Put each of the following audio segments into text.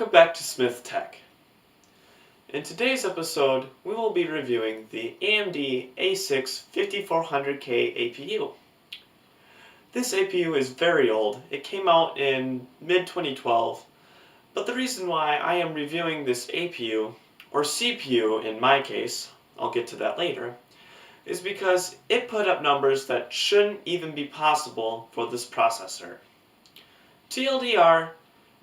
Welcome back to Smith Tech. In today's episode, we will be reviewing the AMD A6-5400K APU. This APU is very old. It came out in mid-2012, but the reason why I am reviewing this APU, or CPU in my case, I'll get to that later, is because it put up numbers that shouldn't even be possible for this processor. TLDR,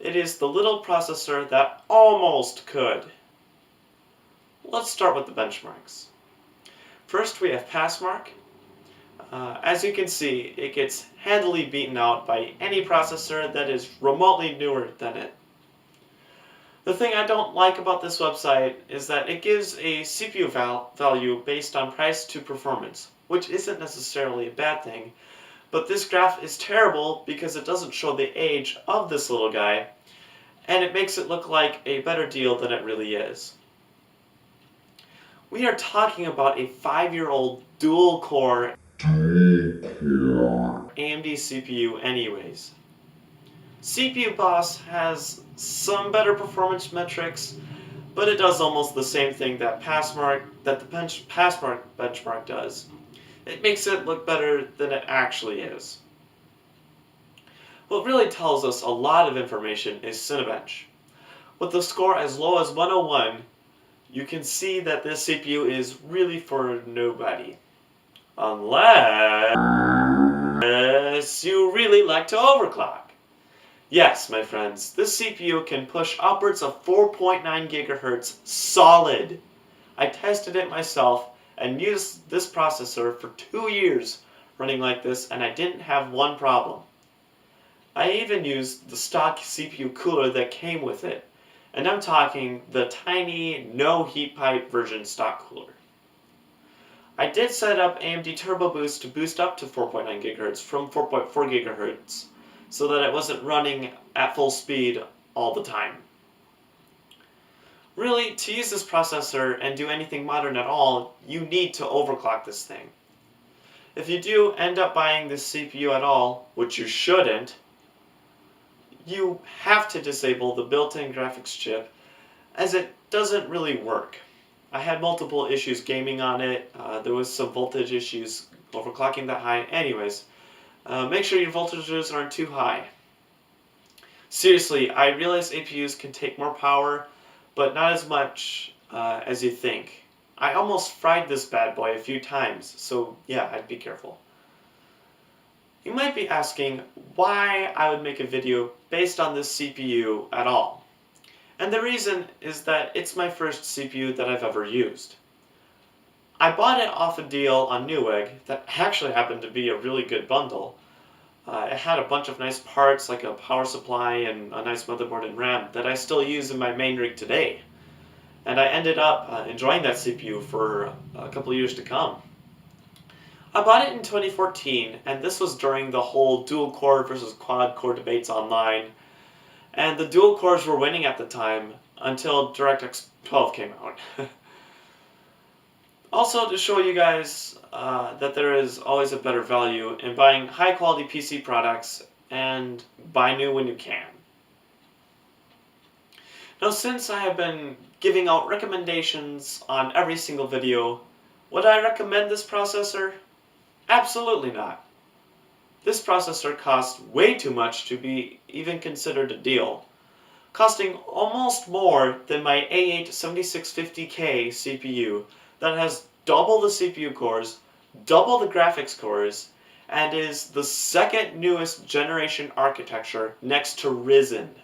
it is the little processor that almost could. Let's start with the benchmarks. First we have Passmark. As you can see, it gets handily beaten out by any processor that is remotely newer than it. The thing I don't like about this website is that it gives a CPU value based on price to performance, which isn't necessarily a bad thing, but this graph is terrible because it doesn't show the age of this little guy, and it makes it look like a better deal than it really is. We are talking about a 5-year-old dual-core AMD CPU anyways. CPU Boss has some better performance metrics, but it does almost the same thing that Passmark benchmark does. It makes it look better than it actually is. What really tells us a lot of information is Cinebench. With the score as low as 101, you can see that this CPU is really for nobody. Unless you really like to overclock. Yes, my friends, this CPU can push upwards of 4.9 GHz solid. I tested it myself and used this processor for 2 years running like this, and I didn't have one problem. I even used the stock CPU cooler that came with it, and I'm talking the tiny no heat pipe version stock cooler. I did set up AMD Turbo Boost to boost up to 4.9 GHz from 4.4 GHz so that it wasn't running at full speed all the time. Really, to use this processor and do anything modern at all, you need to overclock this thing. If you do end up buying this CPU at all, which you shouldn't, you have to disable the built-in graphics chip, as it doesn't really work. I had multiple issues gaming on it. There was some voltage issues overclocking that high. Anyways, make sure your voltages aren't too high. Seriously, I realize APUs can take more power, but not as much as you think. I almost fried this bad boy a few times, so yeah, I'd be careful. You might be asking why I would make a video based on this CPU at all. And the reason is that it's my first CPU that I've ever used. I bought it off a deal on Newegg that actually happened to be a really good bundle. It had a bunch of nice parts like a power supply and a nice motherboard and RAM that I still use in my main rig today. And I ended up enjoying that CPU for a couple of years to come. I bought it in 2014, and this was during the whole dual core versus quad core debates online. And the dual cores were winning at the time until DirectX 12 came out. Also, to show you guys that there is always a better value in buying high quality PC products, and buy new when you can. Now, since I have been giving out recommendations on every single video, would I recommend this processor? Absolutely not. This processor costs way too much to be even considered a deal, costing almost more than my A6-7650K CPU that has double the CPU cores, double the graphics cores, and is the second newest generation architecture next to Ryzen.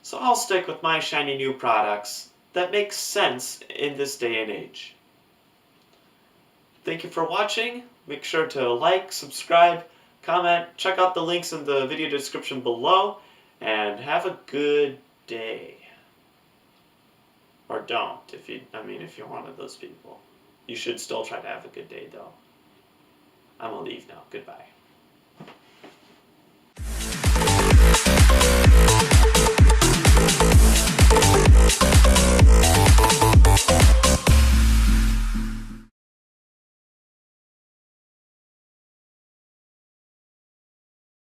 So I'll stick with my shiny new products that make sense in this day and age. Thank you for watching. Make sure to like, subscribe, comment, check out the links in the video description below, and have a good day. Or don't, if you're one of those people. You should still try to have a good day, though. I'm gonna leave now. Goodbye.